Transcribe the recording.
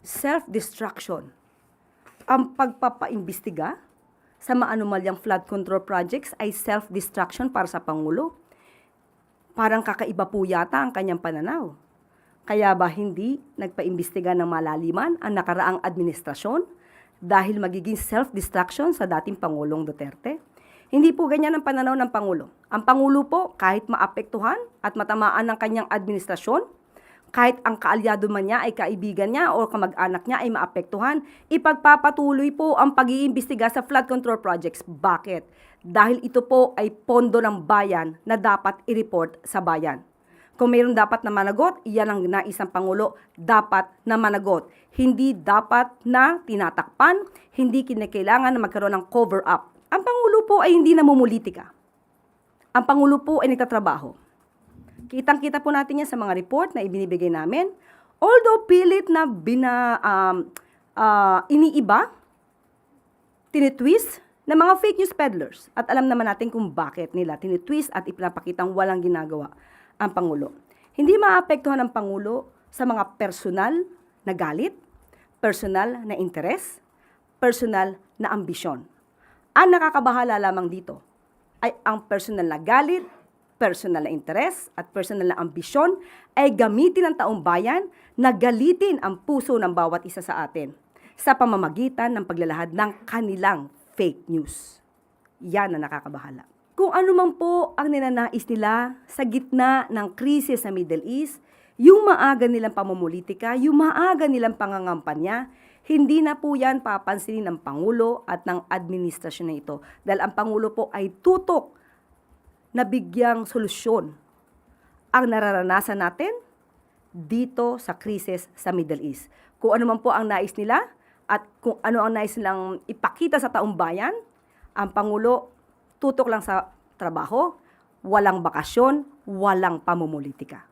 self-destruction. Ang pagpapaimbestiga sa maanumalyang flood control projects ay self-destruction para sa Pangulo. Parang kakaiba po yata ang kanyang pananaw. Kaya ba hindi nagpaimbestiga ng malaliman ang nakaraang administrasyon dahil magiging self-destruction sa dating Pangulong Duterte? Hindi po ganyan ang pananaw ng Pangulo. Ang Pangulo po, kahit maapektuhan at matamaan ng kanyang administrasyon, kahit ang kaalyado man niya ay kaibigan niya o kamag-anak niya ay maapektuhan, ipagpapatuloy po ang pag-iimbestiga sa flood control projects. Bakit? Dahil ito po ay pondo ng bayan na dapat i-report sa bayan. Kung mayroon dapat na managot, iyan ang nais ng Pangulo, dapat na managot. Hindi dapat na tinatakpan, hindi kinakailangan na magkaroon ng cover-up. Ang Pangulo po ay hindi namumulitika. Ang Pangulo po ay nagtatrabaho. Kitang-kita po natin yan sa mga report na ibinibigay namin. Although pilit na iniiba, tinitwist ng mga fake news peddlers. At alam naman natin kung bakit nila tinitwist at ipinapakitang walang ginagawa ang Pangulo. Hindi maapektuhan ang Pangulo sa mga personal na galit, personal na interes, personal na ambisyon. Ang nakakabahala lamang dito ay ang personal na galit, personal na interes at personal na ambisyon ay gamitin ng taong bayan na galitin ang puso ng bawat isa sa atin sa pamamagitan ng paglalahad ng kanilang fake news. Yan ang nakakabahala. Kung ano man po ang ninanais nila sa gitna ng krisis sa Middle East, yung maaga nilang pamumulitika, yung maaga nilang pangangampanya, hindi na po yan papansinin ng Pangulo at ng administrasyon na ito. Dahil ang Pangulo po ay tutok na bigyang solusyon ang nararanasan natin dito sa krisis sa Middle East. Kung ano man po ang nais nila at kung ano ang nais nilang ipakita sa taong bayan, ang Pangulo tutok lang sa trabaho, walang bakasyon, walang pamumulitika.